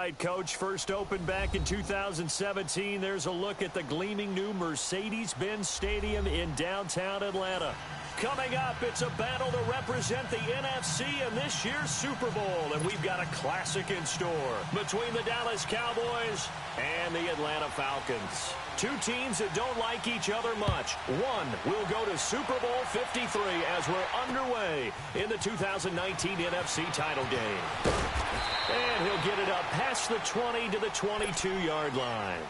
right, Coach. First opened back in 2017. There's a look at the gleaming new Mercedes-Benz Stadium in downtown Atlanta. Coming up, it's a battle to represent the NFC in this year's Super Bowl, and we've got a classic in store between the Dallas Cowboys and the Atlanta Falcons. Two teams that don't like each other much. One will go to Super Bowl 53 as we're underway in the 2019 NFC title game. And he'll get it up past the 20 to the 22-yard line.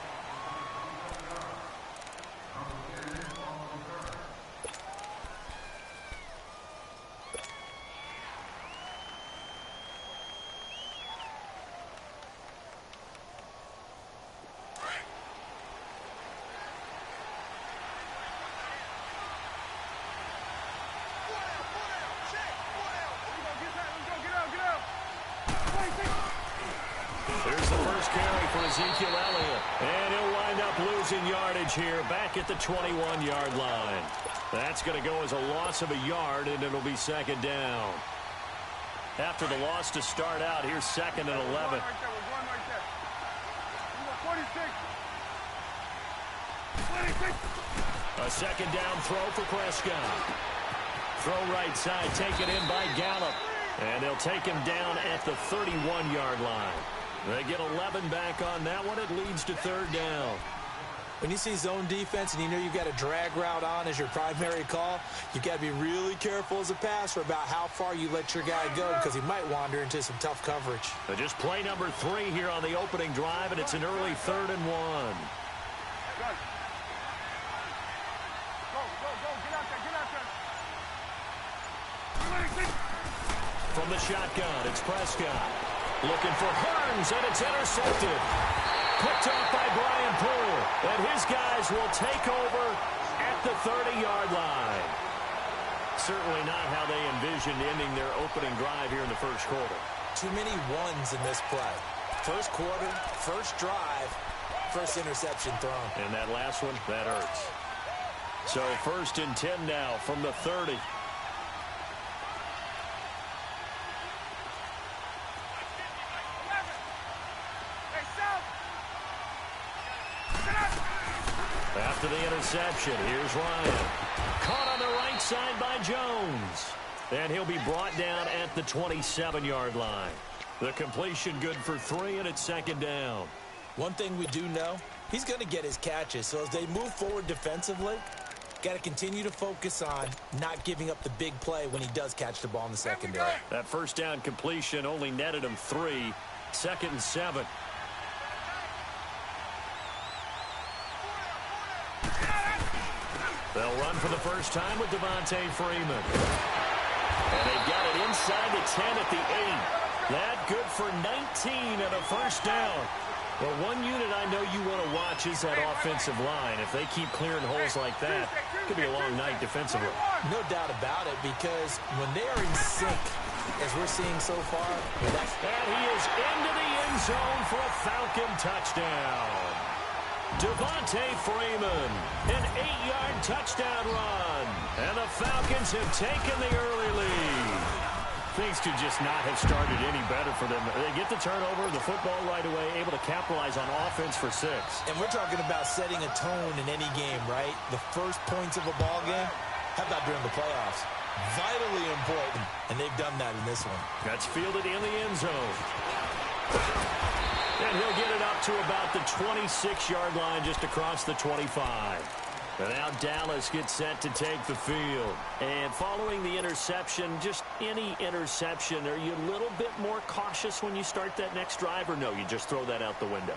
And he'll wind up losing yardage here back at the 21-yard line. That's going to go as a loss of a yard, and it'll be second down. After the loss to start out, here's second and 11. A second down throw for Prescott. Throw right side, taken in by Gallup. And they'll take him down at the 31-yard line. They get 11 back on that one. It leads to third down. When you see zone defense and you know you've got a drag route on as your primary call, you've got to be really careful as a passer about how far you let your guy go because he might wander into some tough coverage. So just play number 3 here on the opening drive, and it's an early 3rd and 1. Go, get out there. From the shotgun, it's Prescott. Looking for Hearns, and it's intercepted. Picked off by Brian Poole. And his guys will take over at the 30-yard line. Certainly not how they envisioned ending their opening drive here in the first quarter. Too many ones in this play. First quarter, first drive, first interception thrown. And that last one, that hurts. So 1st and 10 now from the 30. After the interception, here's Ryan. Caught on the right side by Jones. And he'll be brought down at the 27-yard line. The completion good for 3, and it's second down. One thing we do know, he's going to get his catches. So as they move forward defensively, got to continue to focus on not giving up the big play when he does catch the ball in the secondary. That first down completion only netted him 3. 2nd and 7. They'll run for the first time with Devontae Freeman. And they got it inside the 10 at the 8. That good for 19 and a first down. Well, one unit I know you want to watch is that offensive line. If they keep clearing holes like that, it could be a long night defensively. No doubt about it, because when they are in sync, as we're seeing so far. And he is into the end zone for a Falcon touchdown. Devontae Freeman, an 8-yard touchdown run. And the Falcons have taken the early lead. Things could just not have started any better for them. They get the turnover, the football right away, able to capitalize on offense for 6. And we're talking about setting a tone in any game, right? The first points of a ball game, how about during the playoffs? Vitally important, and they've done that in this one. That's fielded in the end zone. And he'll get it up to about the 26-yard line, just across the 25. And now Dallas gets set to take the field. And following the interception, just any interception, are you a little bit more cautious when you start that next drive, or no, you just throw that out the window?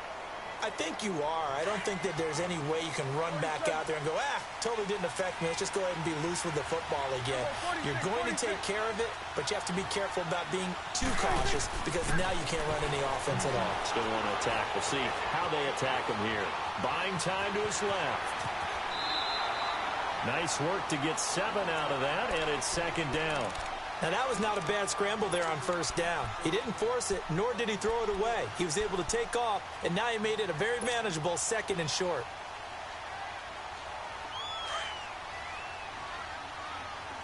I think you are. I don't think that there's any way you can run back out there and go, totally didn't affect me. Let's just go ahead and be loose with the football again. You're going to take care of it, but you have to be careful about being too cautious because now you can't run any offense at all. Still want to attack. We'll see how they attack him here. Buying time to his left. Nice work to get 7 out of that, and it's second down. Now, that was not a bad scramble there on first down. He didn't force it, nor did he throw it away. He was able to take off, and now he made it a very manageable 2nd and short.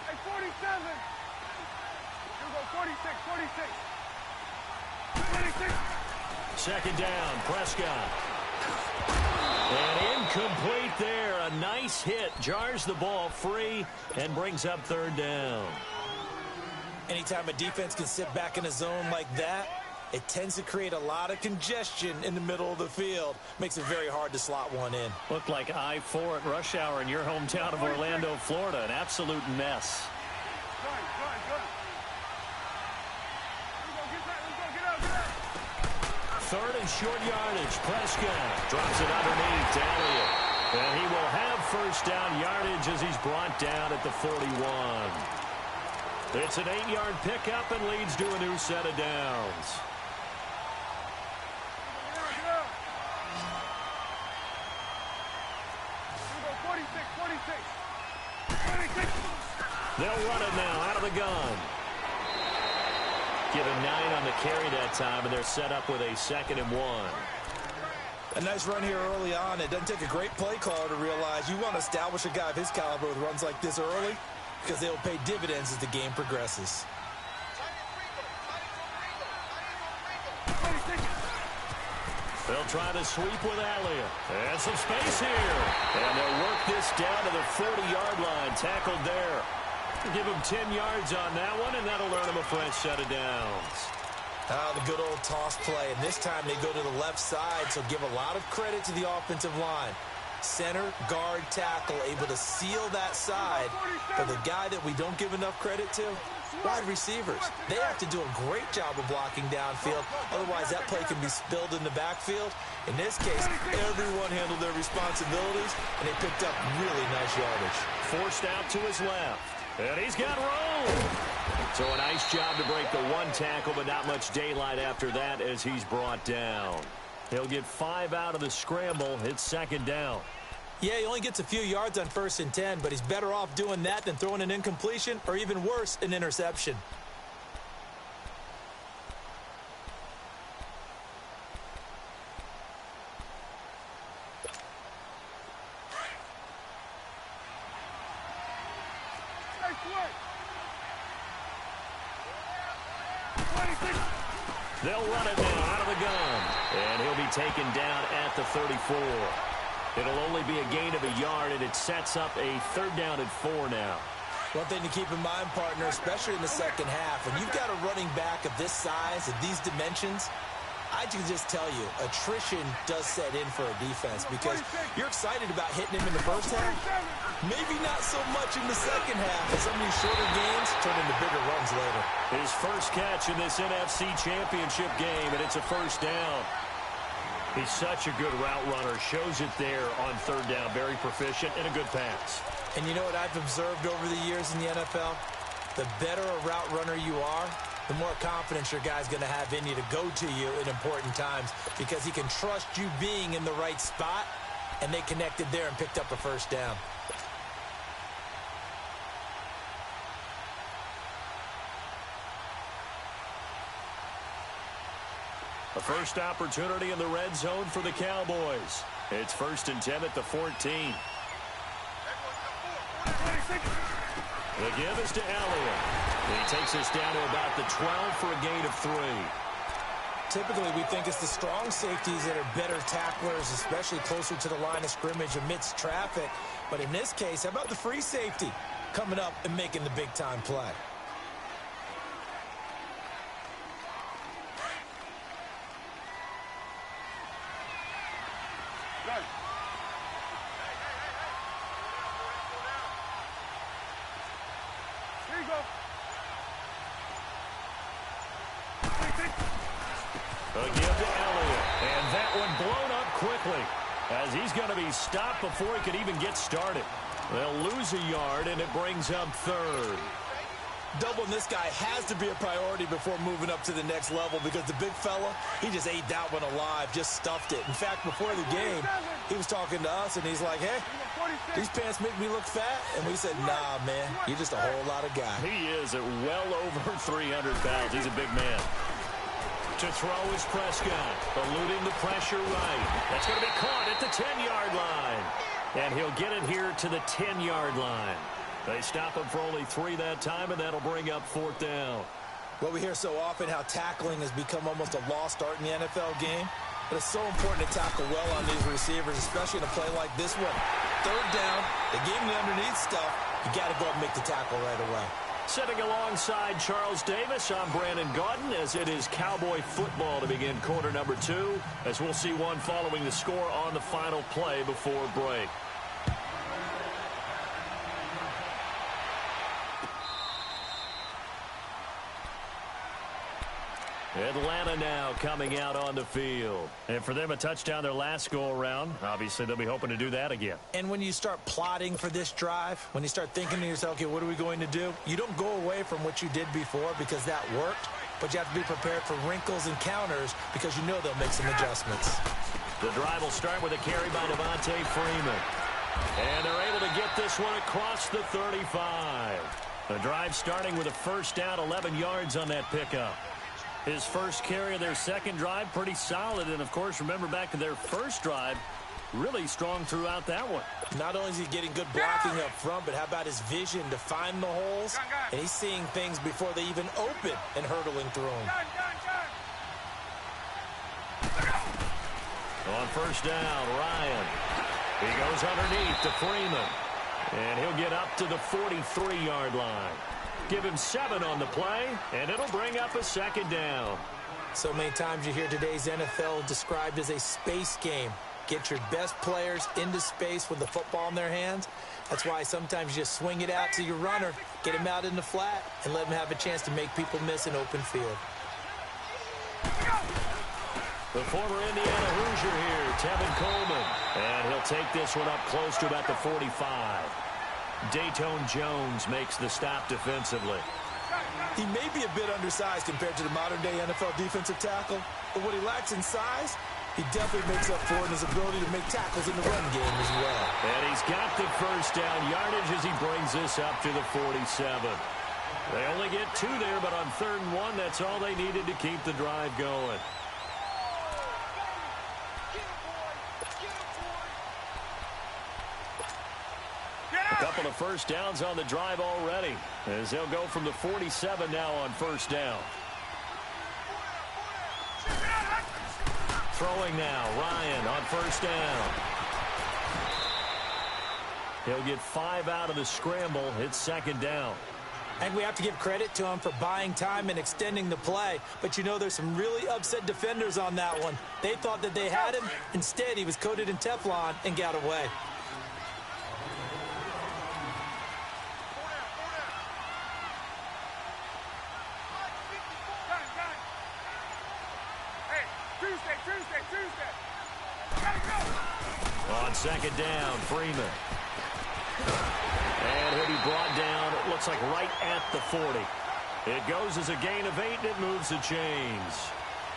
Hey, 47. Here we go, 46, 46. 46. Second down, Prescott. And incomplete there. A nice hit. Jars the ball free and brings up third down. Anytime a defense can sit back in a zone like that, it tends to create a lot of congestion in the middle of the field. Makes it very hard to slot one in. Looked like I-4 at rush hour in your hometown of Orlando, Florida. An absolute mess. Third and short yardage. Prescott drops it underneath to Elliott. And he will have first down yardage as he's brought down at the 41. It's an 8-yard pickup and leads to a new set of downs. They'll run it now out of the gun. Given 9 on the carry that time, and they're set up with a 2nd and 1. A nice run here early on. It doesn't take a great play caller to realize you want to establish a guy of his caliber with runs like this early because they'll pay dividends as the game progresses. They'll try to sweep with Elliott. And some space here. And they'll work this down to the 40-yard line. Tackled there. Give him 10 yards on that one, and that'll earn him a fresh set of downs. The good old toss play. And this time they go to the left side, so give a lot of credit to the offensive line. Center, guard, tackle, able to seal that side. But the guy that we don't give enough credit to, wide receivers. They have to do a great job of blocking downfield. Otherwise, that play can be spilled in the backfield. In this case, everyone handled their responsibilities, and they picked up really nice yardage. Forced out to his left. And he's got room. So a nice job to break the one tackle, but not much daylight after that as he's brought down. He'll get 5 out of the scramble. It's 2nd down. Yeah, he only gets a few yards on 1st and 10, but he's better off doing that than throwing an incompletion or even worse, an interception. They'll run it now out of the gun. And he'll be taken down at the 34. It'll only be a gain of a yard, and it sets up a 3rd down and 4 now. One thing to keep in mind, partner, especially in the second half, when you've got a running back of this size, of these dimensions, I can just tell you, attrition does set in for a defense because you're excited about hitting him in the first half. Maybe not so much in the second half, as some of these shorter gains turn into bigger runs later. His first catch in this NFC Championship game, and it's a 1st down. He's such a good route runner. Shows it there on 3rd down. Very proficient and a good pass. And you know what I've observed over the years in the NFL? The better a route runner you are, the more confidence your guy's going to have in you to go to you in important times because he can trust you being in the right spot, and they connected there and picked up a 1st down. A first opportunity in the red zone for the Cowboys. It's 1st and 10 at the 14. The give is to Elliott. He takes us down to about the 12 for a gain of 3. Typically, we think it's the strong safeties that are better tacklers, especially closer to the line of scrimmage amidst traffic. But in this case, how about the free safety coming up and making the big-time play? A give to Elliott. And that one blown up quickly as he's going to be stopped before he could even get started. They'll lose a yard, and it brings up 3rd. Doubling this guy has to be a priority before moving up to the next level because the big fella, he just ate that one alive, just stuffed it. In fact, before the game, he was talking to us, and he's like, hey, these pants make me look fat. And we said, nah, man, you're just a whole lot of guy. He is at well over 300 pounds. He's a big man. To throw is Prescott, eluding the pressure right. That's going to be caught at the 10-yard line. And he'll get it here to the 10-yard line. They stop him for only 3 that time, and that'll bring up 4th down. Well, we hear so often how tackling has become almost a lost art in the NFL game. But it's so important to tackle well on these receivers, especially in a play like this one. Third down, they gave him the underneath stuff. You got to go up and make the tackle right away. Sitting alongside Charles Davis, I'm Brandon Gaudin, as it is Cowboy football to begin quarter number 2, as we'll see one following the score on the final play before break. Atlanta now coming out on the field. And for them, a touchdown their last go-around. Obviously, they'll be hoping to do that again. And when you start plotting for this drive, when you start thinking to yourself, okay, what are we going to do? You don't go away from what you did before because that worked, but you have to be prepared for wrinkles and counters because you know they'll make some adjustments. The drive will start with a carry by Devontae Freeman. And they're able to get this one across the 35. The drive starting with a first down, 11 yards on that pickup. His first carry of their second drive, pretty solid. And, of course, remember back to their first drive, really strong throughout that one. Not only is he getting good blocking up front, but how about his vision to find the holes? And he's seeing things before they even open and hurtling through them. On first down, Ryan. He goes underneath to Freeman. And he'll get up to the 43-yard line. Give him 7 on the play, and it'll bring up a second down. So many times you hear today's NFL described as a space game. Get your best players into space with the football in their hands. That's why sometimes you just swing it out to your runner, get him out in the flat, and let him have a chance to make people miss an open field. The former Indiana Hoosier here, Tevin Coleman. And he'll take this one up close to about the 45. Dayton Jones makes the stop defensively. He may be a bit undersized compared to the modern-day NFL defensive tackle, but what he lacks in size, he definitely makes up for it in his ability to make tackles in the run game as well. And he's got the first down yardage as he brings this up to the 47. They only get 2 there, but on 3rd and 1, that's all they needed to keep the drive going. A couple of first downs on the drive already, as they'll go from the 47 now on first down. Throwing now, Ryan on first down. He'll get 5 out of the scramble. It's second down. And we have to give credit to him for buying time and extending the play. But you know there's some really upset defenders on that one. They thought that they had him. Instead, he was coated in Teflon and got away. On second down, Freeman. And he'll be brought down, it looks like right at the 40. It goes as a gain of 8, and it moves the chains.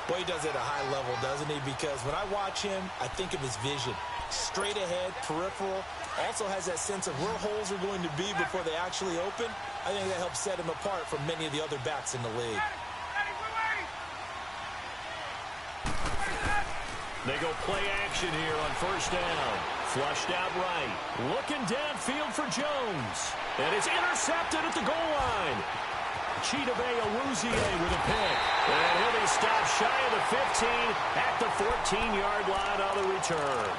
Boy, he does it at a high level, doesn't he? Because when I watch him, I think of his vision. Straight ahead, peripheral. Also has that sense of where holes are going to be before they actually open. I think that helps set him apart from many of the other backs in the league. They go play action here on first down. Flushed out right. Looking downfield for Jones. And it's intercepted at the goal line. Chidobe Awuzie with a pick. And he'll be stopped shy of the 15 at the 14-yard line on the return.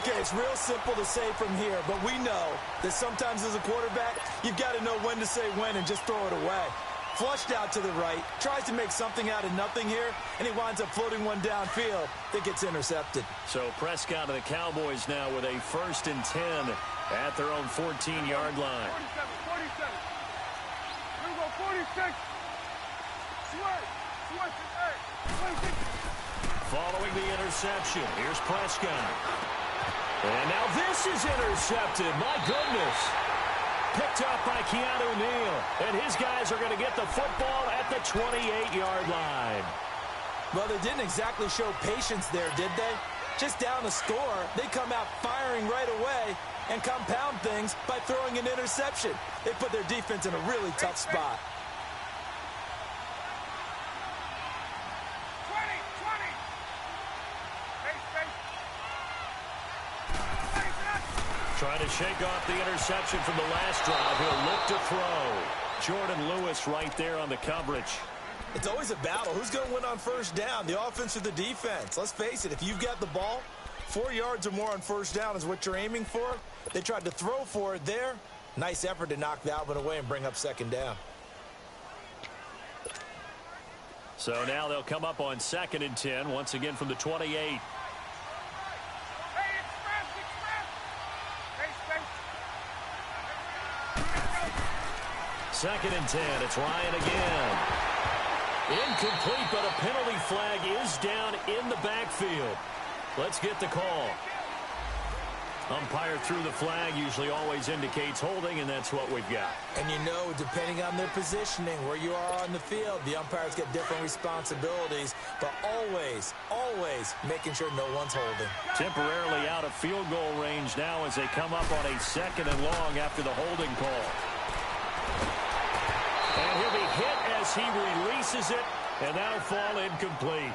Okay, it's real simple to say from here, but we know that sometimes as a quarterback, you've got to know when to say when and just throw it away. Flushed out to the right, tries to make something out of nothing here, and he winds up floating one downfield that gets intercepted. So Prescott and the Cowboys now with a 1st and 10 at their own 14-yard line. 47. Here we go, 46. Switch. Following the interception, here's Prescott. And now this is intercepted. My goodness. Picked up by Keanu Neal. And his guys are going to get the football at the 28-yard line. Well, they didn't exactly show patience there, did they? Just down a score, they come out firing right away and compound things by throwing an interception. They put their defense in a really tough spot. 20. Trying to shake off the interception from the last drive. He'll look to throw. Jordan Lewis right there on the coverage. It's always a battle. Who's going to win on first down, the offense or the defense? Let's face it, if you've got the ball, 4 yards or more on first down is what you're aiming for. They tried to throw for it there. Nice effort to knock that one away and bring up second down. So now they'll come up on 2nd and 10, once again from the 28. 2nd and 10. It's Ryan again. Incomplete, but a penalty flag is down in the backfield. Let's get the call. Umpire threw the flag, usually always indicates holding, and that's what we've got. And you know, depending on their positioning, where you are on the field, the umpires get different responsibilities, but always, always making sure no one's holding. Temporarily out of field goal range now as they come up on a 2nd and long after the holding call. And he'll be hit as he releases it, and that'll fall incomplete.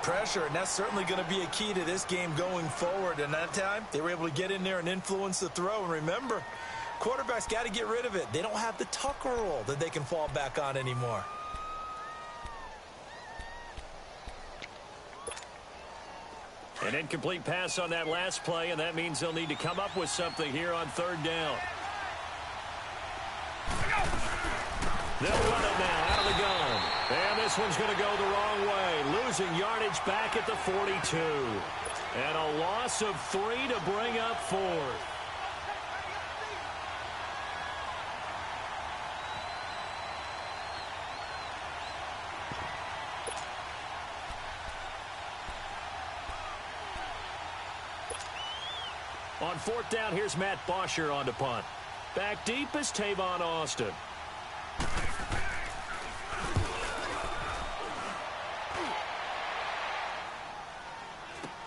Pressure, and that's certainly going to be a key to this game going forward. And that time, they were able to get in there and influence the throw. And remember, quarterbacks got to get rid of it. They don't have the Tucker rule that they can fall back on anymore. An incomplete pass on that last play, and that means they'll need to come up with something here on 3rd down. They'll run it now out of the gun. And this one's going to go the wrong way. Losing yardage back at the 42. And a loss of 3 to bring up 4th. On 4th down, here's Matt Bosher on to punt. Back deep is Tavon Austin.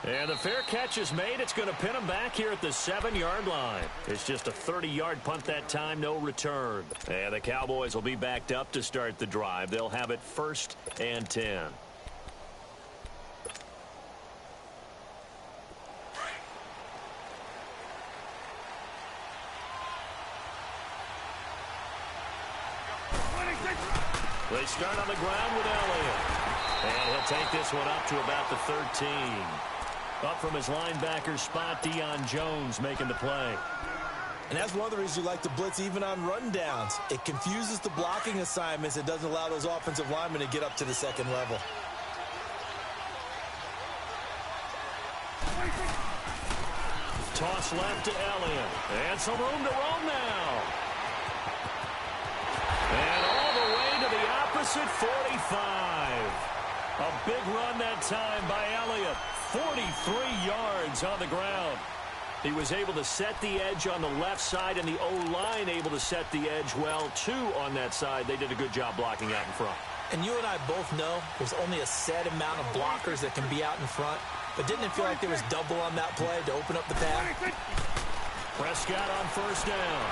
And the fair catch is made. It's going to pin him back here at the 7-yard line. It's just a 30-yard punt that time, no return. And the Cowboys will be backed up to start the drive. They'll have it 1st and 10. They start on the ground with Elliott. And he'll take this one up to about the 13. Up from his linebacker spot, Deion Jones making the play. And that's one of the reasons you like to blitz even on rundowns. It confuses the blocking assignments. It doesn't allow those offensive linemen to get up to the 2nd level. Toss left to Elliott. And some room to roam now. And all the way to the opposite 45. A big run that time by Elliott. 43 yards on the ground. He was able to set the edge on the left side, and the O-line able to set the edge well, too, on that side. They did a good job blocking out in front. And you and I both know there's only a set amount of blockers that can be out in front. But didn't it feel like there was double on that play to open up the path? Prescott on 1st down.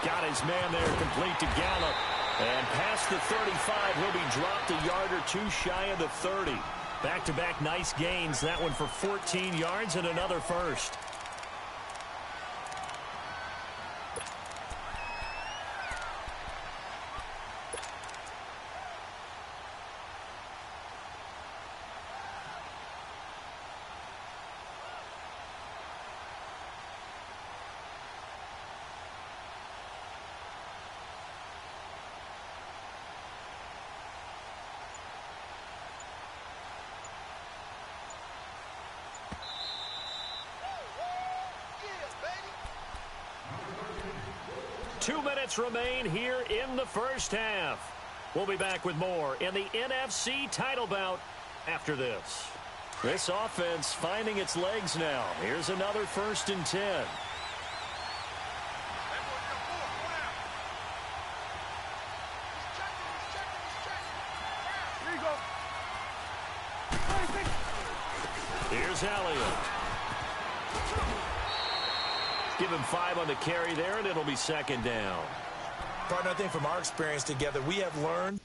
Got his man there complete to Gallup. And past the 35, he'll be dropped a yard or 2 shy of the 30. Back-to-back nice gains. That one for 14 yards and another first. Two minutes remain here in the first half. We'll be back with more in the NFC title bout after this. This offense finding its legs now. Here's another 1st and 10. Here's Elliott. Give him 5 on the carry there, and it'll be 2nd down. Partner, I think from our experience together, we have learned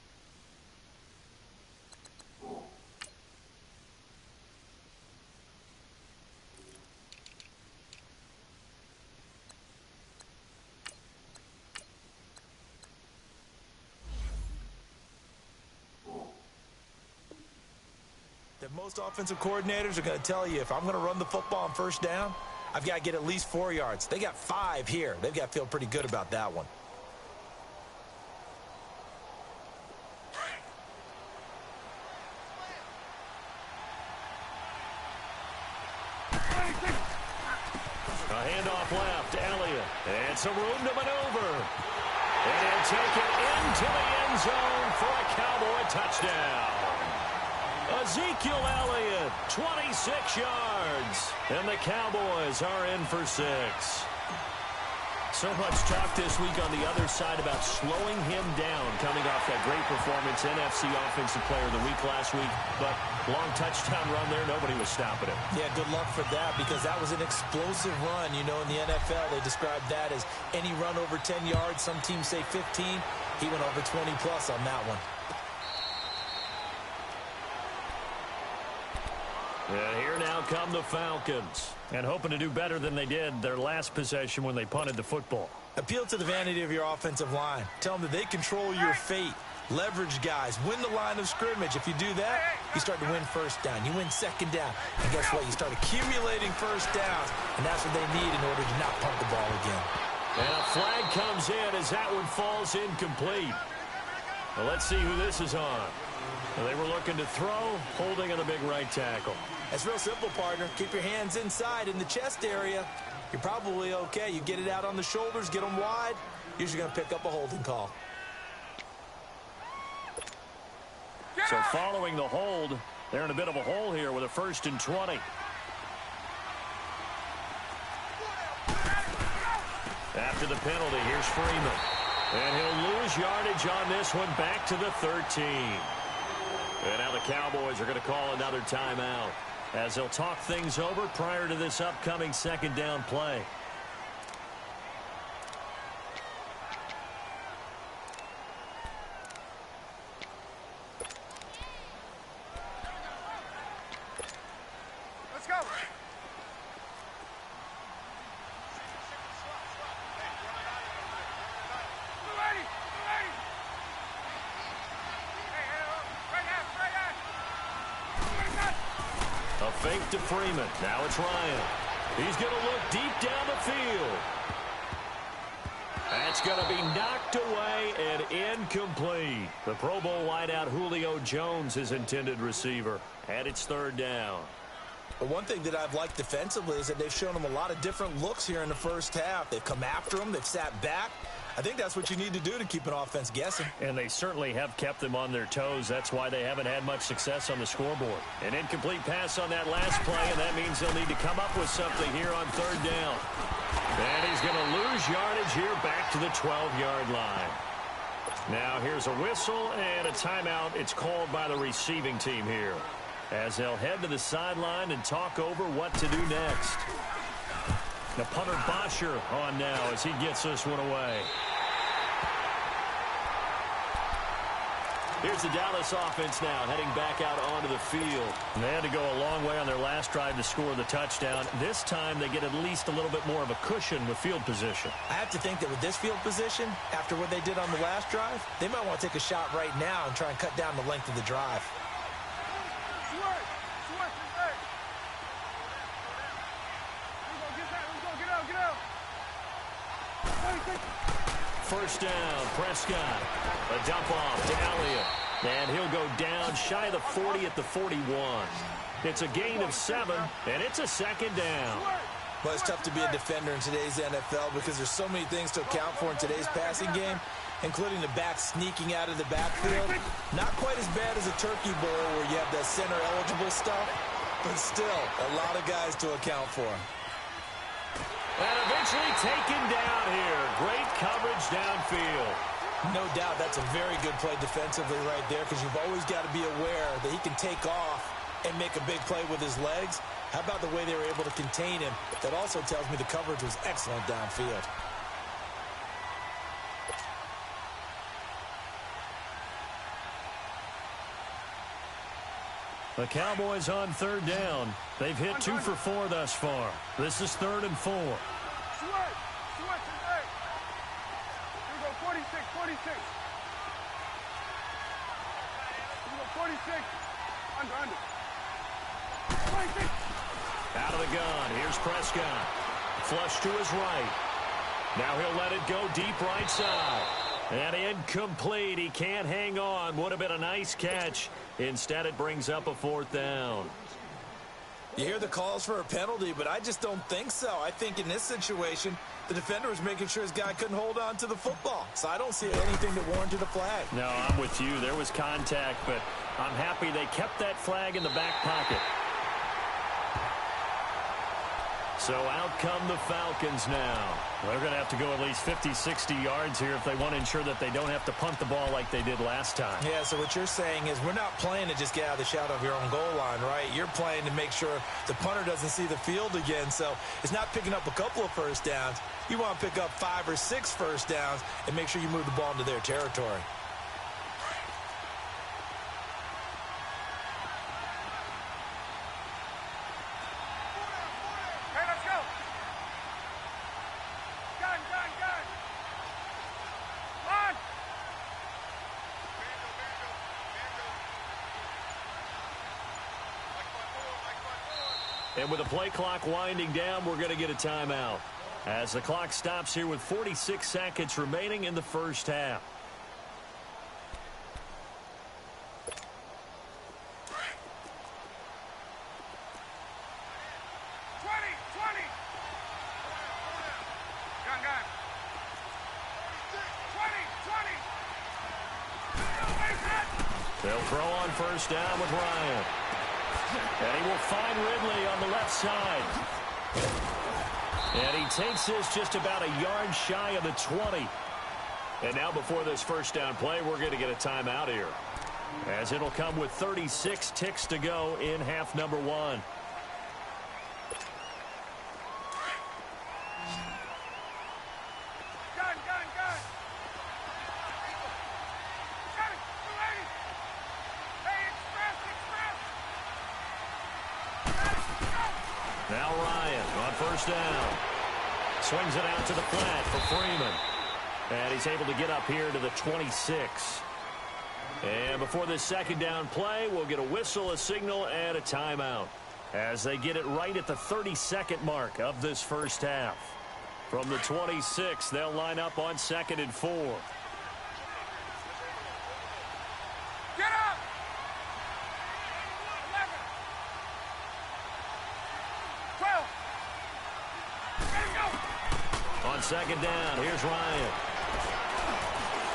that most offensive coordinators are going to tell you, if I'm going to run the football on first down, I've got to get at least 4 yards. They got 5 here. They've got to feel pretty good about that one. A handoff left, Elliott. And some room to maneuver. And he'll take it into the end zone for a Cowboy touchdown. Ezekiel Elliott, 26 yards. And the Cowboys are in for 6. So much talk this week on the other side about slowing him down, coming off that great performance, NFC Offensive Player of the Week last week. But long touchdown run there, nobody was stopping it. Yeah, good luck for that, because that was an explosive run. You know, in the NFL, they described that as any run over 10 yards. Some teams say 15. He went over 20-plus on that one. And here now come the Falcons. And hoping to do better than they did their last possession when they punted the football. Appeal to the vanity of your offensive line. Tell them that they control your fate. Leverage guys. Win the line of scrimmage. If you do that, you start to win first down. You win second down. And guess what? You start accumulating first downs. And that's what they need in order to not punt the ball again. And a flag comes in as that one falls incomplete. Well, let's see who this is on. Well, they were looking to throw, holding on a big right tackle. That's real simple, partner. Keep your hands inside in the chest area. You're probably okay. You get it out on the shoulders, get them wide. Usually going to pick up a holding call. So following the hold, they're in a bit of a hole here with a 1st and 20. After the penalty, here's Freeman. And he'll lose yardage on this one, back to the 13. And now the Cowboys are going to call another timeout as they'll talk things over prior to this upcoming second down play. Let's go. A fake to Freeman. Now it's Ryan. He's going to look deep down the field. That's going to be knocked away and incomplete. The Pro Bowl wideout Julio Jones, his intended receiver. And it's 3rd down. But one thing that I've liked defensively is that they've shown them a lot of different looks here in the first half. They've come after them. They've sat back. I think that's what you need to do to keep an offense guessing. And they certainly have kept them on their toes. That's why they haven't had much success on the scoreboard. An incomplete pass on that last play, and that means they'll need to come up with something here on 3rd down. And he's going to lose yardage here back to the 12-yard line. Now here's a whistle and a timeout. It's called by the receiving team here, as they'll head to the sideline and talk over what to do next. The punter Bosher on now as he gets this one away. Here's the Dallas offense now heading back out onto the field. And they had to go a long way on their last drive to score the touchdown. This time they get at least a little bit more of a cushion with field position. I have to think that with this field position, after what they did on the last drive, they might want to take a shot right now and try and cut down the length of the drive. First down, Prescott. A dump off to Elliott. And he'll go down shy of the 40 at the 41. It's a gain of 7, and it's a 2nd down. Well, it's tough to be a defender in today's NFL because there's so many things to account for in today's passing game, including the back sneaking out of the backfield. Not quite as bad as a turkey bowl where you have that center-eligible stuff, but still a lot of guys to account for. And eventually taken down here. Great coverage downfield. No doubt that's a very good play defensively right there, because you've always got to be aware that he can take off and make a big play with his legs. How about the way they were able to contain him? That also tells me the coverage was excellent downfield. The Cowboys on 3rd down. They've hit 2 for 4 thus far. This is 3rd and 4. Here we go, 46, 46. Here we go, 46. Under. Out of the gun. Here's Prescott. Flush to his right. Now he'll let it go deep right side. And incomplete. He can't hang on. Would have been a nice catch. Instead, it brings up a 4th down. You hear the calls for a penalty, but I just don't think so. I think in this situation, the defender was making sure his guy couldn't hold on to the football. So I don't see anything that warranted a flag. No, I'm with you. There was contact, but I'm happy they kept that flag in the back pocket. So out come the Falcons now. They're going to have to go at least 50, 60 yards here if they want to ensure that they don't have to punt the ball like they did last time. Yeah, so what you're saying is we're not playing to just get out of the shadow of your own goal line, right? You're playing to make sure the punter doesn't see the field again. So it's not picking up a couple of first downs. You want to pick up 5 or 6 first downs and make sure you move the ball into their territory. And with the play clock winding down, we're going to get a timeout as the clock stops here with 46 seconds remaining in the first half. They'll throw on first down with Ryan. And he will find Ridley on the left side. And he takes this just about a yard shy of the 20. And now before this first down play, we're going to get a timeout here, as it'll come with 36 ticks to go in half number 1. Now Ryan on first down. Swings it out to the flat for Freeman. And he's able to get up here to the 26. And before this second down play, we'll get a whistle, a signal, and a timeout, as they get it right at the 30-second mark of this first half. From the 26, they'll line up on 2nd and 4. Get up! 11. 12. On second down, here's Ryan.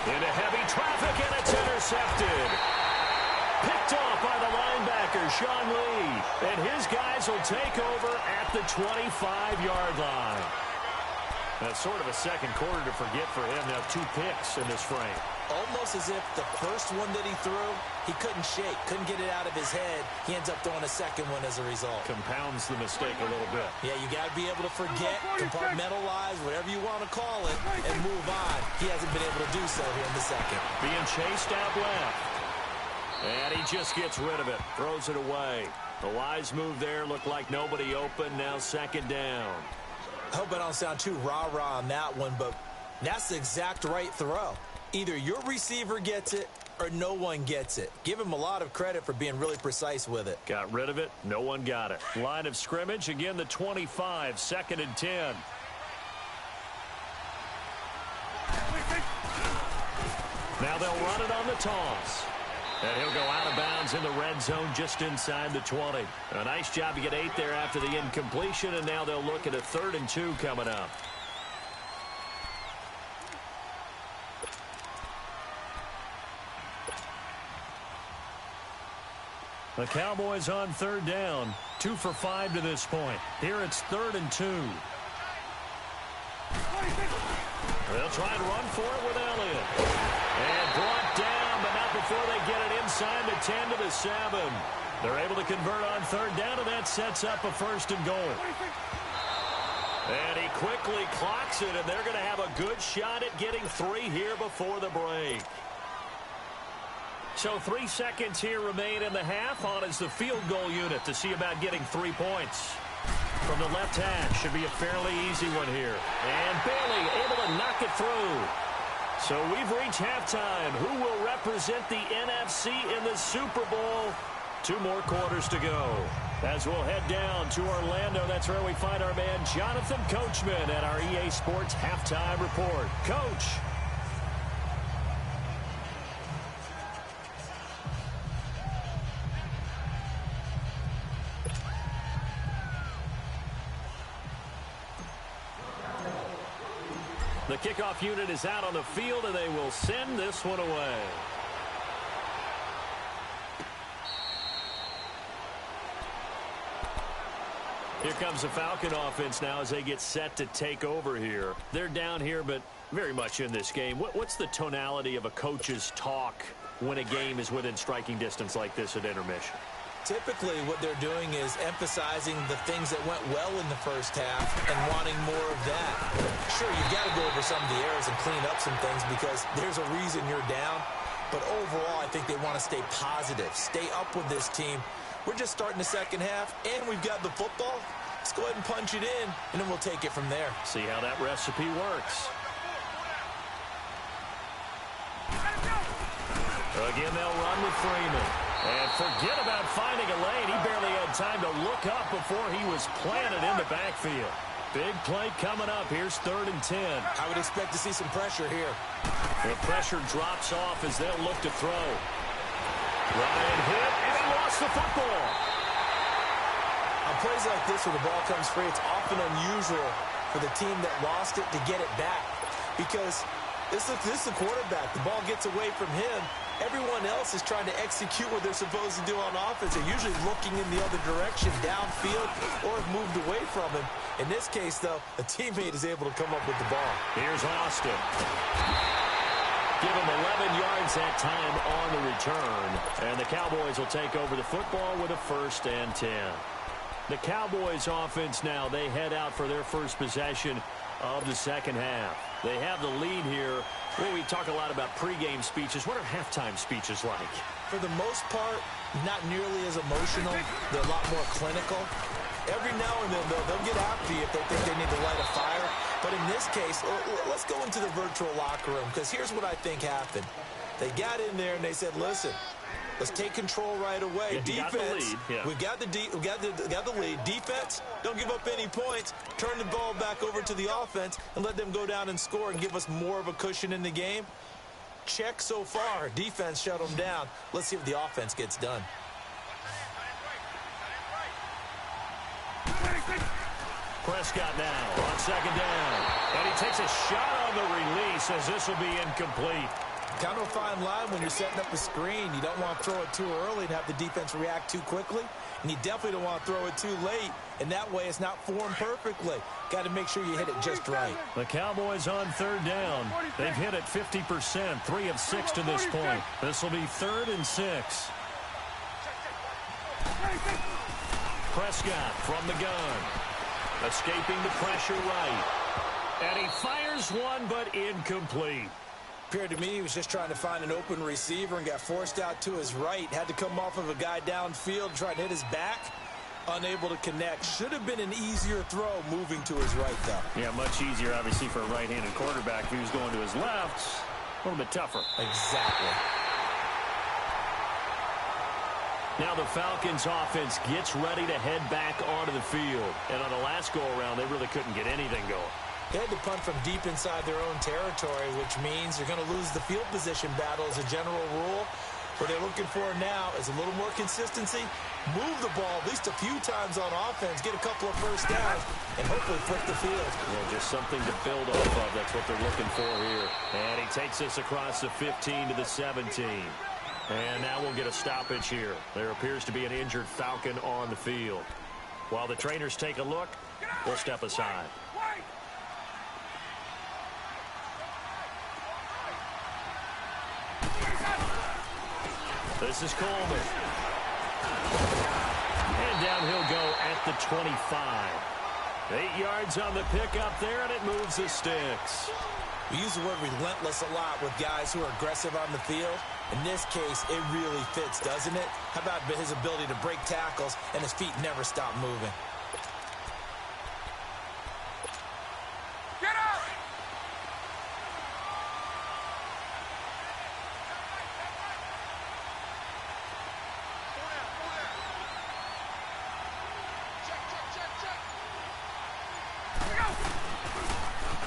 Into heavy traffic, and it's intercepted. Picked off by the linebacker, Sean Lee. And his guys will take over at the 25-yard line. That's sort of a second quarter to forget for him. Now 2 picks in this frame. Almost as if the first one that he threw, he couldn't shake, couldn't get it out of his head. He ends up throwing a second one as a result. Compounds the mistake a little bit. Yeah, you got to be able to forget, compartmentalize, whatever you want to call it, and move on. He hasn't been able to do so here in the second. Being chased out left. And he just gets rid of it, throws it away. The wise move there, looked like nobody open. Now second down. I hope I don't sound too rah-rah on that one, but that's the exact right throw. Either your receiver gets it or no one gets it. Give him a lot of credit for being really precise with it. Got rid of it. No one got it. Line of scrimmage, again the 25, 2nd and 10. Now they'll run it on the toss. And he'll go out of bounds in the red zone just inside the 20. A nice job to get 8 there after the incompletion, and now they'll look at a 3rd and 2 coming up. The Cowboys on 3rd down, 2 for 5 to this point. Here it's 3rd and 2. They'll try and run for it with Elliott. And brought down, but not before they get it inside the 10 to the 7. They're able to convert on 3rd down, and that sets up a 1st and goal. And he quickly clocks it, and they're going to have a good shot at getting 3 here before the break. So 3 seconds here remain in the half. On is the field goal unit to see about getting 3 points. From the left hash, should be a fairly easy one here. And Bailey able to knock it through. So we've reached halftime. Who will represent the NFC in the Super Bowl? 2 more quarters to go. As we'll head down to Orlando, that's where we find our man Jonathan Coachman at our EA Sports Halftime Report. Coach. The kickoff unit is out on the field, and they will send this one away. Here comes the Falcon offense now as they get set to take over here. They're down here, but very much in this game. What's the tonality of a coach's talk when a game is within striking distance like this at intermission? Typically, what they're doing is emphasizing the things that went well in the first half and wanting more of that. Sure, you've got to go over some of the errors and clean up some things because there's a reason you're down. But overall, I think they want to stay positive, stay up with this team. We're just starting the second half, and we've got the football. Let's go ahead and punch it in, and then we'll take it from there. See how that recipe works. Again, they'll run with Freeman. And forget about finding a lane. He barely had time to look up before he was planted in the backfield. Big play coming up. Here's 3rd and 10. I would expect to see some pressure here. The pressure drops off as they'll look to throw. Ryan hit, and he lost the football. On plays like this where the ball comes free, it's often unusual for the team that lost it to get it back. Because this is the quarterback. The ball gets away from him. Everyone else is trying to execute what they're supposed to do on offense. They're usually looking in the other direction, downfield, or have moved away from him. In this case, though, a teammate is able to come up with the ball. Here's Austin. Give him 11 yards that time on the return. And the Cowboys will take over the football with a 1st and 10. The Cowboys offense now, they head out for their first possession of the second half. They have the lead here. Well, we talk a lot about pregame speeches. What are halftime speeches like? For the most part, not nearly as emotional. They're a lot more clinical. Every now and then, they'll get after you if they think they need to light a fire. But in this case, let's go into the virtual locker room, because here's what I think happened. They got in there and they said, listen, let's take control right away. Yeah, defense, we've got the lead. Defense, don't give up any points. Turn the ball back over to the offense and let them go down and score and give us more of a cushion in the game. Check so far. Defense shut them down. Let's see if the offense gets done. Prescott now on 2nd down. And he takes a shot on the release as this will be incomplete. Kind of a fine line when you're setting up a screen. You don't want to throw it too early and have the defense react too quickly. And you definitely don't want to throw it too late. And that way it's not formed perfectly. Got to make sure you hit it just right. The Cowboys on 3rd down. They've hit it 50%, 3 of 6 to this point. This will be 3rd and 6. Prescott from the gun. Escaping the pressure right. And he fires one, but incomplete. Appeared to me he was just trying to find an open receiver and got forced out to his right. Had to come off of a guy downfield, trying to hit his back. Unable to connect. Should have been an easier throw moving to his right, though. Yeah, much easier, obviously, for a right-handed quarterback. If he was going to his left, a little bit tougher. Exactly. Now the Falcons offense gets ready to head back onto the field. And on the last go-around, they really couldn't get anything going. They had to punt from deep inside their own territory, which means you're going to lose the field position battle as a general rule. What they're looking for now is a little more consistency, move the ball at least a few times on offense, get a couple of first downs, and hopefully flip the field. Yeah, just something to build off of. That's what they're looking for here. And he takes us across the 15 to the 17. And now we'll get a stoppage here. There appears to be an injured Falcon on the field. While the trainers take a look, we'll step aside. This is Coleman. And down he'll go at the 25. 8 yards on the pickup there, and it moves the sticks. We use the word relentless a lot with guys who are aggressive on the field. In this case, it really fits, doesn't it? How about his ability to break tackles and his feet never stop moving? Get up!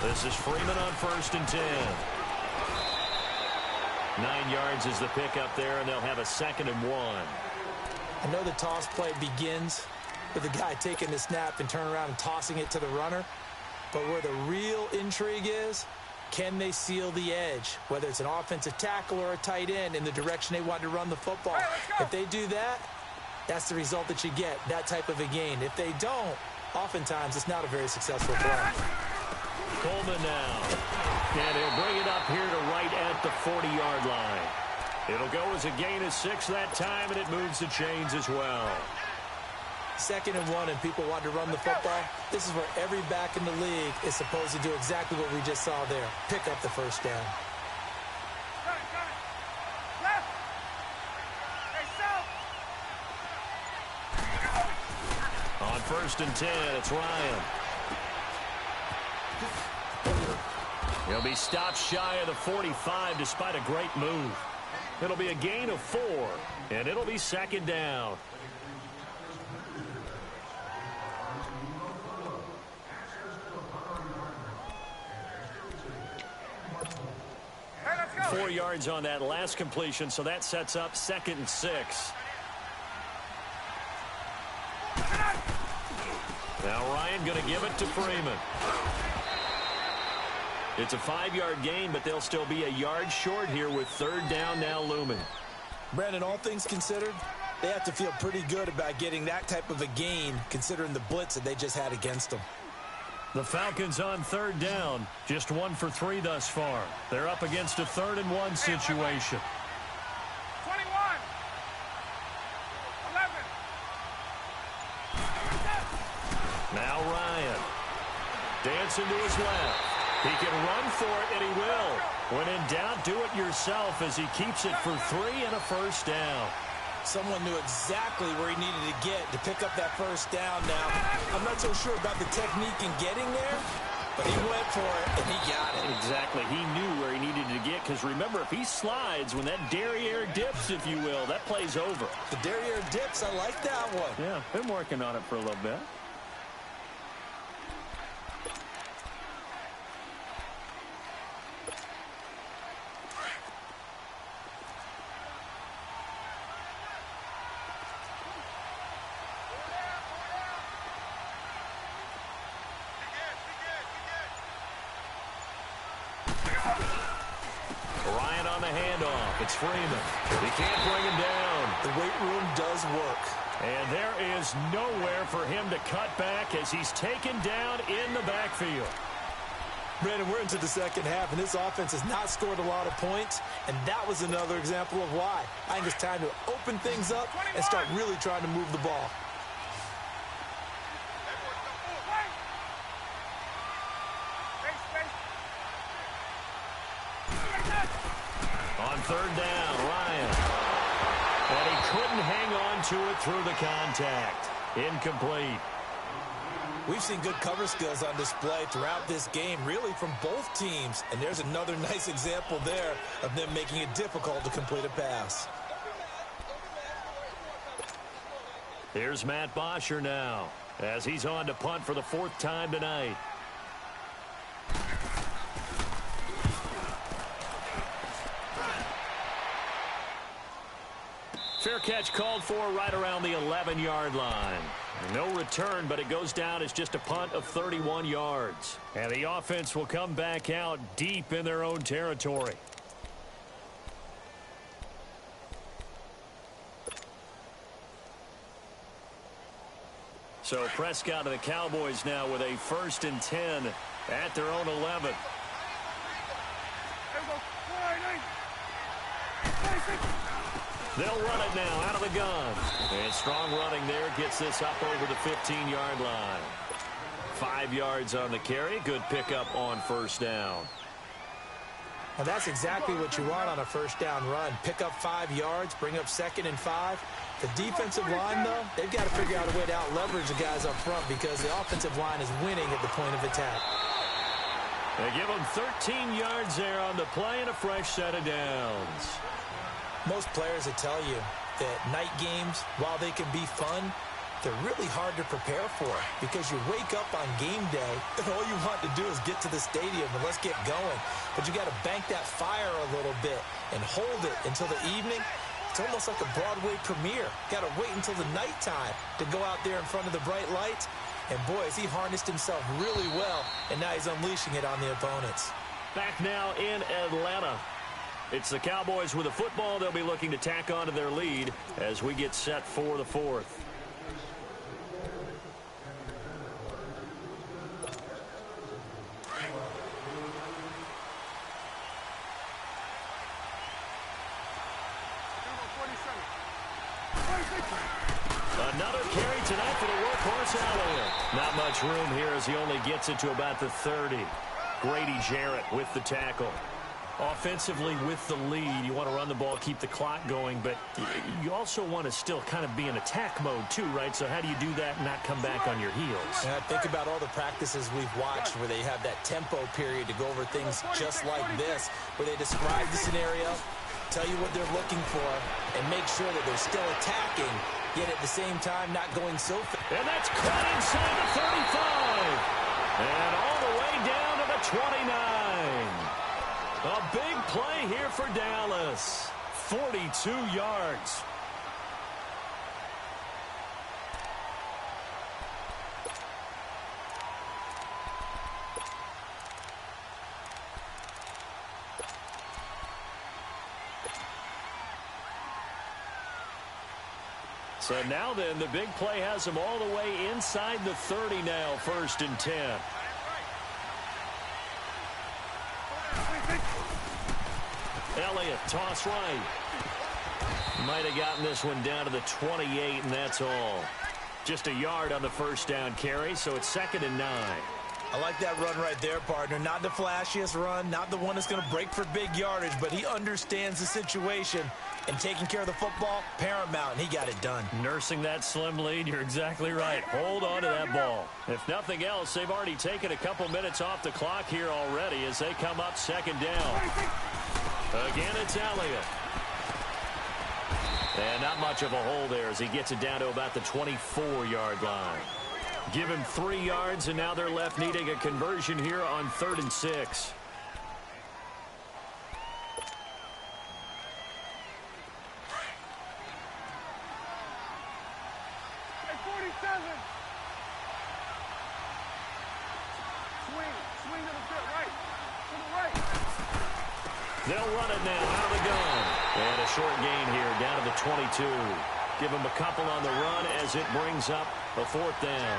This is Freeman on 1st and 10. 9 yards is the pickup there, and they'll have a 2nd and 1. I know the toss play begins with the guy taking the snap and turning around and tossing it to the runner. But where the real intrigue is, can they seal the edge? Whether it's an offensive tackle or a tight end in the direction they want to run the football. If they do that, that's the result that you get, that type of a gain. If they don't, oftentimes it's not a very successful play. Coleman now. And he'll bring it up here to right at the 40-yard line. It'll go as a gain of 6 that time, and it moves the chains as well. 2nd and 1, and people want to run the football. This is where every back in the league is supposed to do exactly what we just saw there. Pick up the first down. On 1st and 10, it's Ryan. He'll be stopped shy of the 45 despite a great move. It'll be a gain of 4, and it'll be 2nd down. Hey, 4 yards on that last completion, so that sets up 2nd and 6. Now Ryan going to give it to Freeman. It's a 5-yard gain, but they'll still be a yard short here with 3rd down now looming. Brandon, all things considered, they have to feel pretty good about getting that type of a gain considering the blitz that they just had against them. The Falcons on 3rd down, just 1 for 3 thus far. They're up against a 3rd and 1 situation. 21. 11. Now Ryan. Dancing to his left. He can run for it, and he will. When in doubt, do it yourself as he keeps it for 3 and a 1st down. Someone knew exactly where he needed to get to pick up that 1st down now. I'm not so sure about the technique in getting there, but he went for it, and he got it. Exactly. He knew where he needed to get, because remember, if he slides, when that derriere dips, if you will, that play's over. The derriere dips, I like that one. Yeah, been working on it for a little bit. Ryan on the handoff. It's Freeman. He can't bring him down. The weight room does work. And there is nowhere for him to cut back as he's taken down in the backfield. Brandon, we're into the 2nd half, and this offense has not scored a lot of points, and that was another example of why. I think it's time to open things up and start really trying to move the ball. On 3rd down, Ryan. And he couldn't hang on to it through the contact. Incomplete. We've seen good cover skills on display throughout this game, really from both teams. And there's another nice example there of them making it difficult to complete a pass. Here's Matt Bosher now as he's on to punt for the 4th time tonight. Fair catch called for right around the 11-yard line. No return, but it goes down as just a punt of 31 yards. And the offense will come back out deep in their own territory. So Prescott and the Cowboys now with a 1st and 10 at their own 11. They'll run it now out of the gun. And strong running there gets this up over the 15-yard line. 5 yards on the carry. Good pickup on 1st down. Well, that's exactly what you want on a 1st down run. Pick up 5 yards, bring up 2nd and 5. The defensive line, though, they've got to figure out a way to out-leverage the guys up front because the offensive line is winning at the point of attack. They give them 13 yards there on the play and a fresh set of downs. Most players will tell you that night games, while they can be fun, they're really hard to prepare for because you wake up on game day and all you want to do is get to the stadium and let's get going. But you got to bank that fire a little bit and hold it until the evening. It's almost like a Broadway premiere. Got to wait until the nighttime to go out there in front of the bright lights. And boy, has he harnessed himself really well, and now he's unleashing it on the opponents. Back now in Atlanta. It's the Cowboys with the football. They'll be looking to tack on to their lead as we get set for the fourth. Another carry tonight for the workhorse Elliott. Not much room here as he only gets it to about the 30. Grady Jarrett with the tackle. Offensively with the lead, you want to run the ball, keep the clock going, but you also want to still kind of be in attack mode too, right? So how do you do that and not come back on your heels? Yeah, think about all the practices we've watched where they have that tempo period to go over things just like this, where they describe the scenario, tell you what they're looking for, and make sure that they're still attacking, yet at the same time not going so fast. And that's cut inside the 35. And all the way down to the 29. A big play here for Dallas. 42 yards. So now then, the big play has him all the way inside the 30 now, 1st and 10. Elliott, toss right. Might have gotten this one down to the 28, and that's all. Just a yard on the first down carry, so it's 2nd and 9. I like that run right there, partner. Not the flashiest run, not the one that's going to break for big yardage, but he understands the situation, and taking care of the football, paramount, and he got it done. Nursing that slim lead, you're exactly right. Hold on to that ball. If nothing else, they've already taken a couple minutes off the clock here already as they come up 2nd down. Again, it's Elliott. And not much of a hole there as he gets it down to about the 24-yard line. Give him 3 yards, and now they're left needing a conversion here on 3rd and 6. They'll run it now out of the gun. And a short gain here down to the 22. Give him a couple on the run as it brings up a 4th down.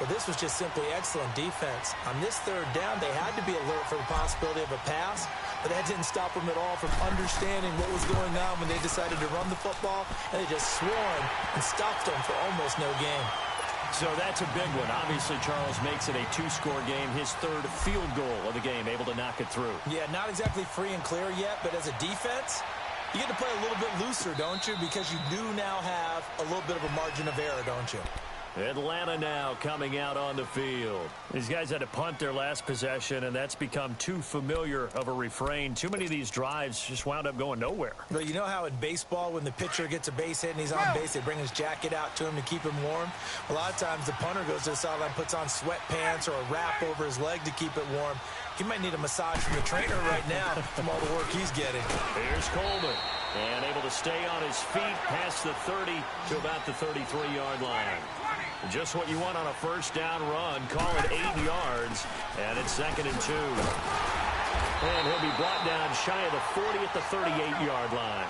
Well, this was just simply excellent defense. On this 3rd down, they had to be alert for the possibility of a pass, but that didn't stop them at all from understanding what was going on when they decided to run the football, and they just swarmed and stopped them for almost no gain. So that's a big one. Obviously, Charles makes it a 2-score game. His 3rd field goal of the game, able to knock it through. Yeah, not exactly free and clear yet, but as a defense, you get to play a little bit looser, don't you? Because you do now have a little bit of a margin of error, don't you? Atlanta now coming out on the field. These guys had to punt their last possession, and that's become too familiar of a refrain. Too many of these drives just wound up going nowhere. Well, you know how in baseball, when the pitcher gets a base hit and he's on base, they bring his jacket out to him to keep him warm? A lot of times the punter goes to the sideline, puts on sweatpants or a wrap over his leg to keep it warm. He might need a massage from the trainer right now from all the work he's getting. Here's Coleman, and able to stay on his feet past the 30 to about the 33-yard line. Just what you want on a 1st down run. Call it 8 yards, and it's 2nd and 2. And he'll be brought down shy of the 40 at the 38-yard line.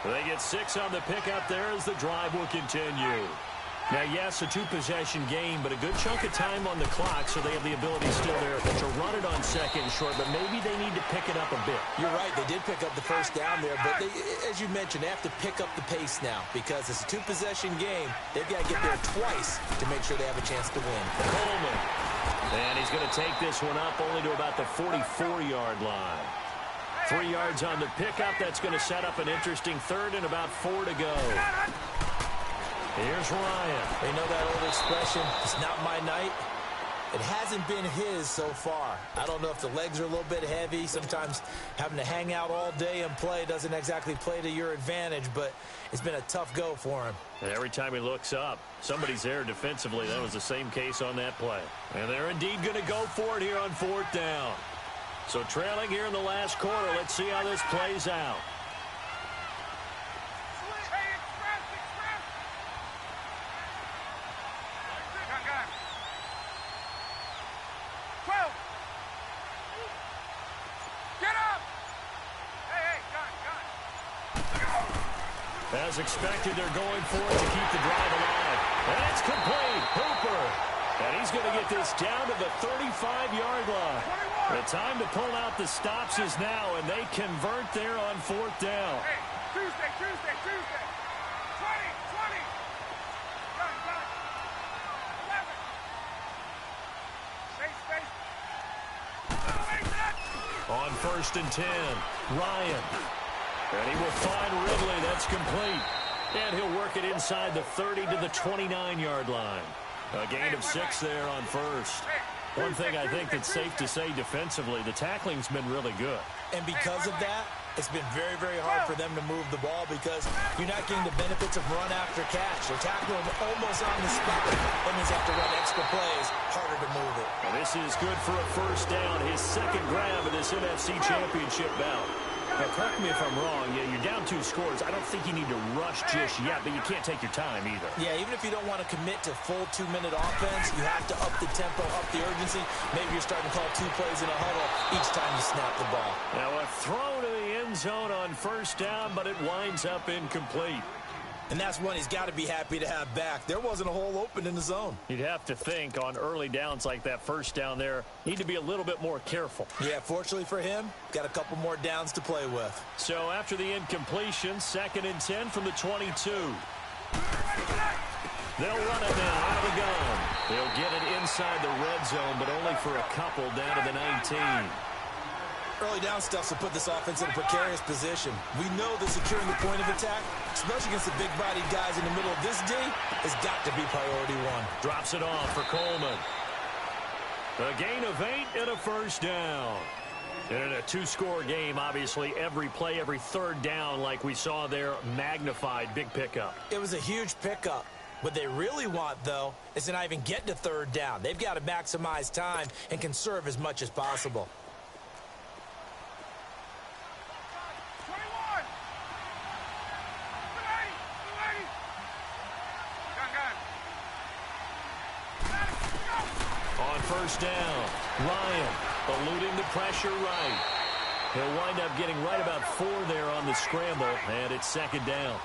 They get 6 on the pickup there as the drive will continue. Now, yes, a 2-possession game, but a good chunk of time on the clock, so they have the ability still there to run it on 2nd and short, but maybe they need to pick it up a bit. You're right. They did pick up the 1st down there, but they, as you mentioned, they have to pick up the pace now because it's a 2-possession game. They've got to get there twice to make sure they have a chance to win. Coleman, and he's going to take this one up only to about the 44-yard line. 3 yards on the pickup. That's going to set up an interesting 3rd and about 4 to go. Here's Ryan. They know that old expression, it's not my night. It hasn't been his so far. I don't know if the legs are a little bit heavy. Sometimes having to hang out all day and play doesn't exactly play to your advantage, but it's been a tough go for him. And every time he looks up, somebody's there defensively. That was the same case on that play. And they're indeed going to go for it here on 4th down. So trailing here in the last quarter. Let's see how this plays out. As expected, they're going for it to keep the drive alive. And it's complete. Hooper. And he's going to get this down to the 35-yard line. The time to pull out the stops is now, and they convert there on 4th down. Hey, Tuesday. 20. Gun. 11. Safe space. On 1st and 10, Ryan. And he will find Ridley. That's complete. And he'll work it inside the 30 to the 29-yard line. A gain of 6 there on 1st. One thing I think that's safe to say defensively, the tackling's been really good. And because of that, it's been very, very hard for them to move the ball because you're not getting the benefits of run after catch. They're tackling them almost on the spot. That means they have to run extra plays, harder to move it. And this is good for a 1st down, his 2nd grab of this NFC Championship bout. Now, correct me if I'm wrong. Yeah, you're down 2 scores. I don't think you need to rush just yet, but you can't take your time either. Yeah, even if you don't want to commit to full 2-minute offense, you have to up the tempo, up the urgency. Maybe you're starting to call 2 plays in a huddle each time you snap the ball. Now, a throw to the end zone on 1st down, but it winds up incomplete. And that's one he's got to be happy to have back. There wasn't a hole open in the zone. You'd have to think on early downs like that 1st down there, need to be a little bit more careful. Yeah, fortunately for him, got a couple more downs to play with. So after the incompletion, 2nd and 10 from the 22. They'll run it now out of the gun. They'll get it inside the red zone, but only for a couple down to the 19. Early down stuff will put this offense in a precarious position. We know that securing the point of attack, especially against the big-bodied guys in the middle of this D, has got to be priority 1. Drops it off for Coleman. A gain of 8 and a 1st down. And in a 2-score game, obviously, every play, every 3rd down, like we saw there, magnified. Big pickup. It was a huge pickup. What they really want, though, is to not even get to 3rd down. They've got to maximize time and conserve as much as possible. On 1st down, Ryan eluding the pressure right. He'll wind up getting right about 4 there on the scramble, and it's 2nd down.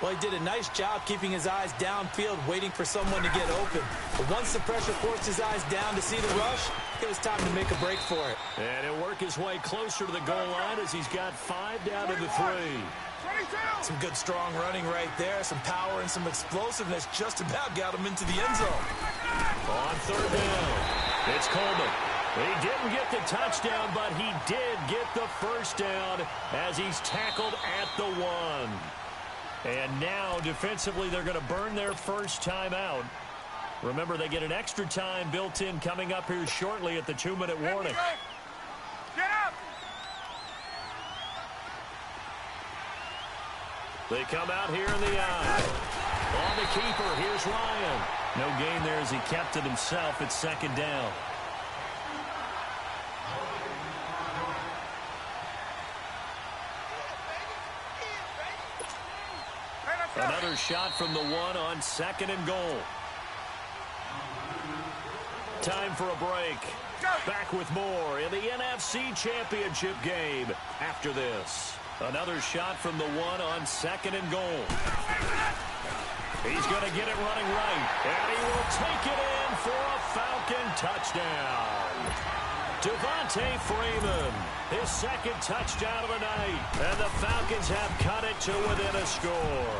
Well, he did a nice job keeping his eyes downfield, waiting for someone to get open. But once the pressure forced his eyes down to see the rush, it was time to make a break for it. And he'll work his way closer to the goal line as he's got 5 down to the 3. Some good, strong running right there. Some power and some explosiveness just about got him into the end zone. On 3rd down, it's Coleman. He didn't get the touchdown, but he did get the 1st down as he's tackled at the 1. And now, defensively, they're going to burn their 1st time out. Remember, they get an extra time built in coming up here shortly at the 2-minute warning. Get up! They come out here in the eye. On the keeper, here's Ryan. No gain there as he kept it himself. It's 2nd down. Another shot from the 1 on 2nd and goal. Time for a break. Back with more in the NFC Championship game after this. Another shot from the 1 on 2nd and goal. He's going to get it running right. And he will take it in for a Falcon touchdown. Devontae Freeman, his 2nd touchdown of the night. And the Falcons have cut it to within a score.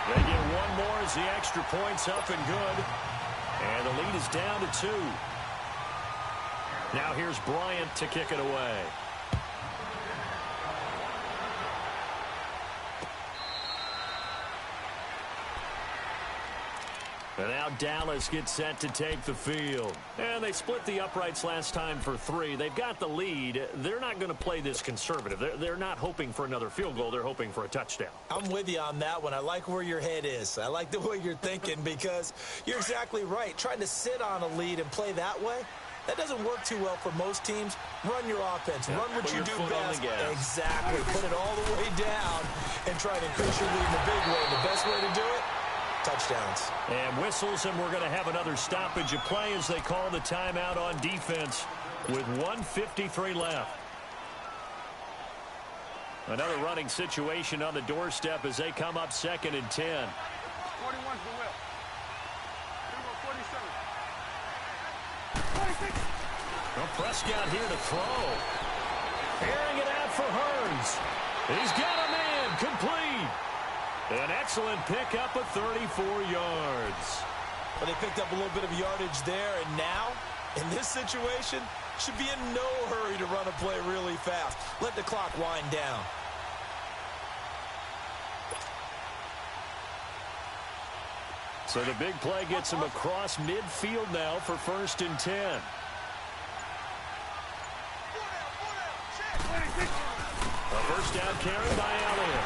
They get 1 more as the extra point's up and good. And the lead is down to 2. Now here's Bryant to kick it away. And now Dallas gets set to take the field. And they split the uprights last time for 3. They've got the lead. They're not going to play this conservative. They're not hoping for another field goal. They're hoping for a touchdown. I'm with you on that one. I like where your head is. I like the way you're thinking because you're exactly right. Trying to sit on a lead and play that way, that doesn't work too well for most teams. Run your offense. Run what you do best. Exactly. Put it all the way down and try to increase your lead in the big way. The best way to do it, touchdowns. And whistles, and we're going to have another stoppage of play as they call the timeout on defense with 1:53 left. Another running situation on the doorstep as they come up 2nd and 10. 41's the will. 47. 46. Well, Prescott here to throw. Airing it out for Hurns. He's got a man complete. An excellent pickup of 34 yards. Well, they picked up a little bit of yardage there, and now, in this situation, should be in no hurry to run a play really fast. Let the clock wind down. So the big play gets him across midfield now for 1st and 10. A first down carry by Elliott.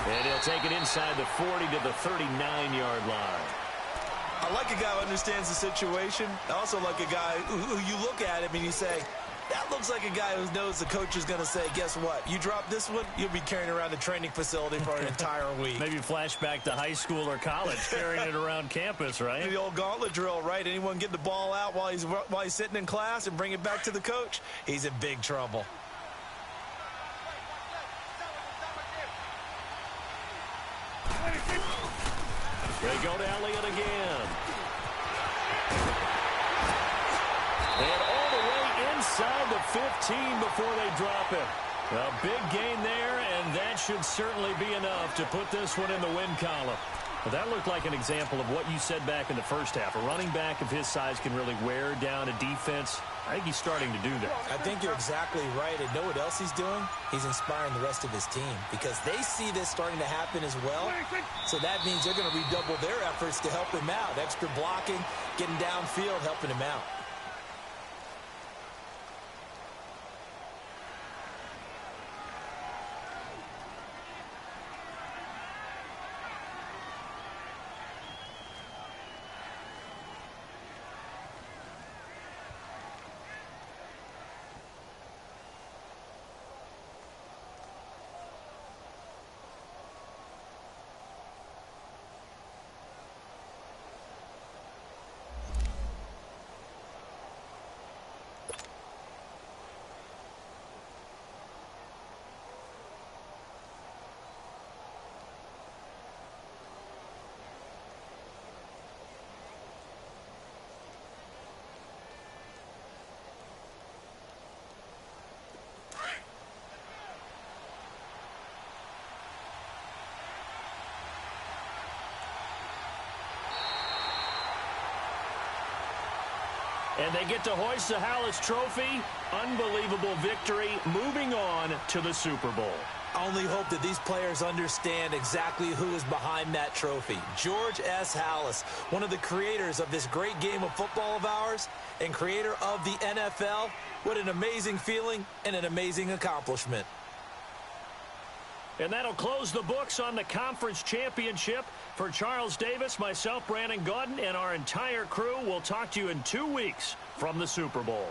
And he'll take it inside the 40 to the 39-yard line. I like a guy who understands the situation. I also like a guy who you look at him and you say, that looks like a guy who knows the coach is going to say, guess what? You drop this one, you'll be carrying around the training facility for an entire week. Maybe flashback to high school or college, carrying it around campus, right? The old gauntlet drill, right? Anyone get the ball out while he's sitting in class and bring it back to the coach? He's in big trouble. They go to Elliott again. And all the way inside the 15 before they drop it. A big gain there, and that should certainly be enough to put this one in the win column. Well, that looked like an example of what you said back in the first half. A running back of his size can really wear down a defense. I think he's starting to do that. I think you're exactly right. And know what else he's doing? He's inspiring the rest of his team because they see this starting to happen as well. So that means they're going to redouble their efforts to help him out. Extra blocking, getting downfield, helping him out. And they get to hoist the Hallis Trophy. Unbelievable victory, moving on to the Super Bowl. I only hope that these players understand exactly who is behind that trophy. George S. Hallis, one of the creators of this great game of football of ours and creator of the NFL. What an amazing feeling and an amazing accomplishment. And that'll close the books on the conference championship. For Charles Davis, myself, Brandon Gaudin, and our entire crew, we'll talk to you in 2 weeks from the Super Bowl.